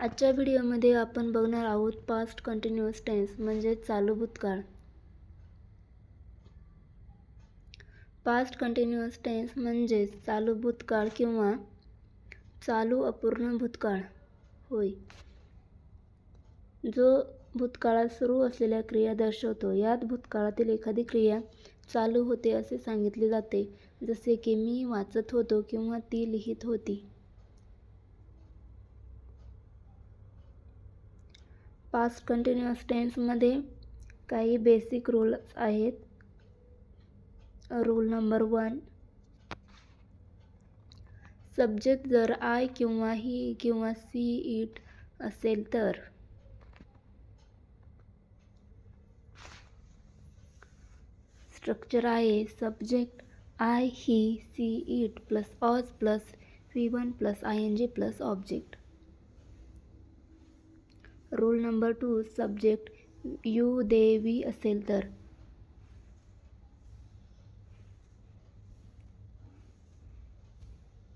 आजच्या व्हिडिओमध्ये आपण बघणार आहोत पास्ट कंटिन्युअस टेन्स म्हणजे चालू भूतकाळ. पास्ट कंटिन्युअस टेन्स म्हणजे चालू भूतकाळ किंवा चालू अपूर्ण भूतकाळ होय, जो भूतकाळात सुरू असलेल्या क्रिया दर्शवतो. यात भूतकाळातील एखादी क्रिया चालू होते असे सांगितले जाते, जसे की मी वाचत होतो किंवा ती लिहित होती. पास्ट कंटिन्युअस टेन्समध्ये काही बेसिक रूल्स आहेत. रूल नंबर 1, सब्जेक्ट जर आय किंवा ही किंवा सी इट असेल तर स्ट्रक्चर आहे subject I he she it plus was plus V1 plus ING plus object. Rule number 2, subject you they we असेल तर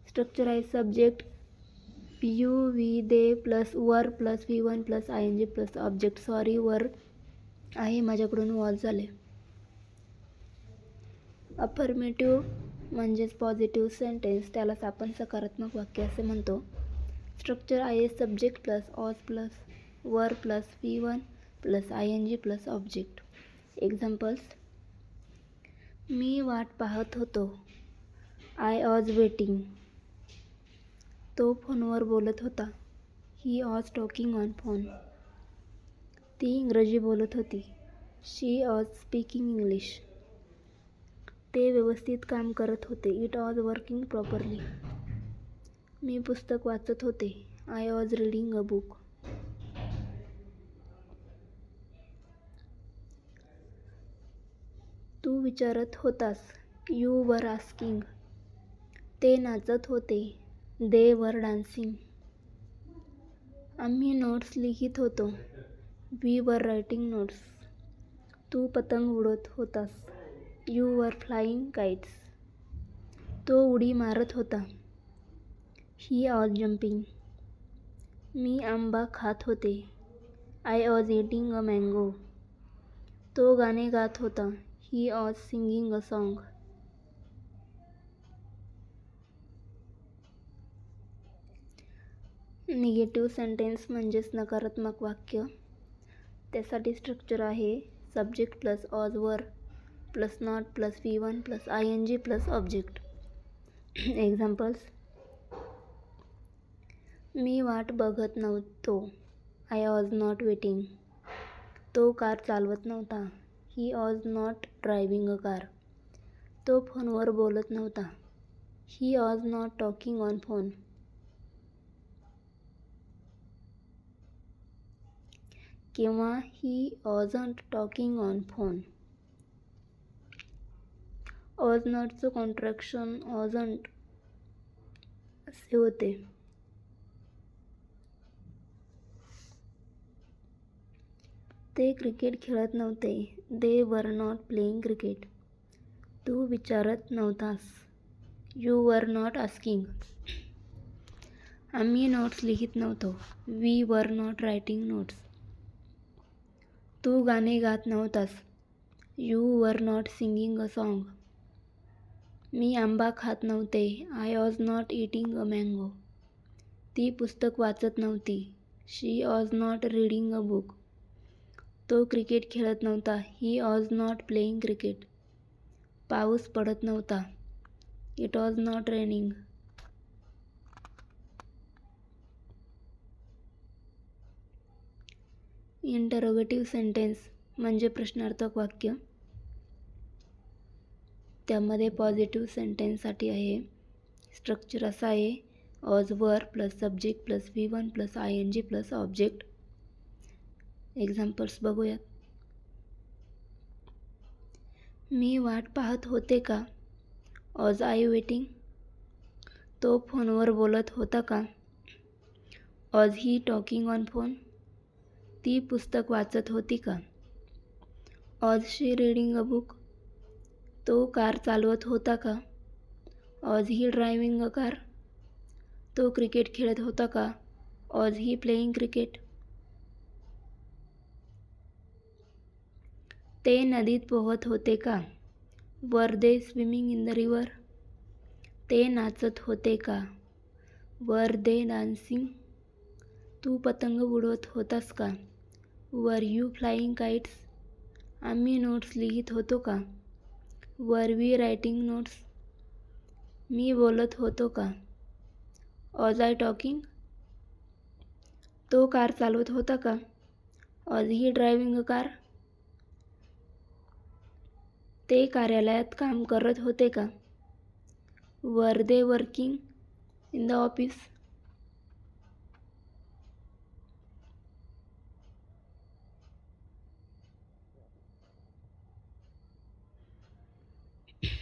स्ट्रक्चर आहे subject you we they plus were plus V1 plus ING plus object. Sorry, were आहे माझ्याकडून was झाले. Affirmative म्हणजेच positive sentence, त्यालाच आपण सकारात्मक वाक्य असे म्हणतो. स्ट्रक्चर आहे subject plus was plus were plus V1 plus ING plus object. Examples: मी वाट पाहत होतो, आय वॉज वेटिंग. तो फोनवर बोलत होता, he was talking on phone. ती इंग्रजी बोलत होती, शी वॉज स्पीकिंग इंग्लिश. ते व्यवस्थित काम करत होते, इट वॉज वर्किंग प्रॉपरली. मी पुस्तक वाचत होते, I was reading a book. तू विचारत होतास, यू वर आस्किंग. ते नाचत होते, दे वर डान्सिंग. आम्ही नोट्स लिहित होतो, वी वर रायटिंग नोट्स. तू पतंग उडवत होतास, यू वर फ्लाइंग काइट्स. तो उडी मारत होता, ही वॉज जम्पिंग. मी आंबा खात होते, I was eating a mango. तो गाणे गात होता, he was singing a song. Negative sentence म्हणजेच नकारात्मक वाक्य. त्यासाठी स्ट्रक्चर आहे subject plus was were plus not plus V1 plus ING plus object. Examples: मी वाट बघत नव्हतो, आय वॉज नॉट वेटिंग. तो कार चालवत नव्हता, he was not driving a car. तो फोनवर बोलत नव्हता, he was not talking on phone. किंवा he wasn't talking on phone. Was नॉटचं कॉन्ट्रॅक्शन वॉजंट असे होते. ते क्रिकेट खेळत नव्हते, दे वर नॉट प्लेइंग क्रिकेट. तू विचारत नव्हतास, यू वर नॉट आस्किंग. आम्ही नोट्स लिहित नव्हतो, we were not writing notes. तू गाणे गात नव्हतास, you were not singing a song. मी आंबा खात नव्हते, I was not eating a mango. ती पुस्तक वाचत नव्हती, she was not reading a book. तो क्रिकेट खेळत नव्हता, he was not playing cricket. पाऊस पडत नव्हता, it was not raining. Interrogative sentence म्हणजे प्रश्नार्थक वाक्य. त्यामध्ये पॉझिटिव्ह सेंटेन्ससाठी आहे स्ट्रक्चर असा आहे was were plus subject plus V1 plus ING plus object. Examples बघूयात. मी वाट पाहत होते का, वॉज आय वेटिंग. तो फोनवर बोलत होता का, was he talking on phone. ती पुस्तक वाचत होती का, was she reading a book. तो कार चालवत होता का, was he driving a car. तो क्रिकेट खेळत होता का, वॉज ही प्लेइंग क्रिकेट? ते नदीत पोहत होते का? Were they swimming in the river? ते नाचत होते का? Were they dancing? तू पतंग उडवत होतास का? Were you flying kites? आम्ही नोट्स लिहित होतो का? Were we writing notes? मी बोलत होतो का? Was I talking? तो कार चालवत होता का? Was he driving a car? ते कार्यालयात काम करत होते का? Were they working in the office?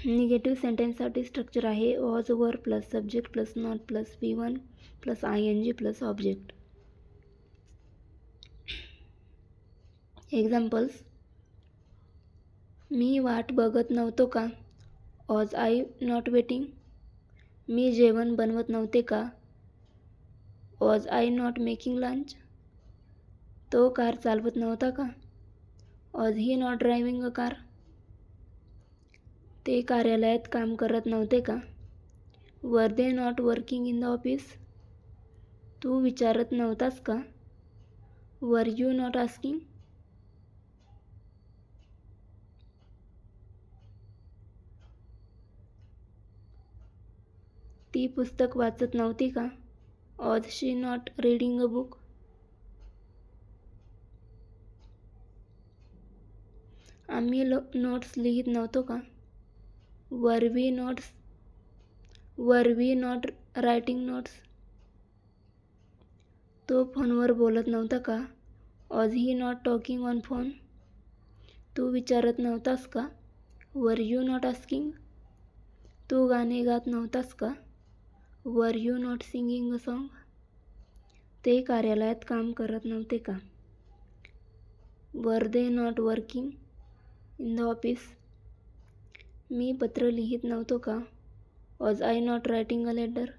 Negative सेंटेन्ससाठी स्ट्रक्चर आहे was were plus subject plus not plus V1 plus ING plus object. Examples: मी वाट बघत नव्हतो का? Was I not waiting? मी जेवण बनवत नव्हते का? Was I not making lunch? तो कार चालवत नव्हता का? Was he not driving a car? ते कार्यालयात काम करत नव्हते का? Were they not working in the office? तू विचारत नव्हतास का? Were you not asking? ती पुस्तक वाचत नव्हती का? Was she not reading a book? आम्ही नोट्स लिहित नव्हतो का? Were we not writing notes? तो फोनवर बोलत नव्हता का? Was he not talking on phone? तू विचारत नव्हतास का? Were you not asking? तू गाणे गात नव्हतास का? Were you not singing a song? ते कार्यालयात काम करत नव्हते का? Were they not working in the office? मी पत्र लिहित नव्हतो का? Was I not writing a letter?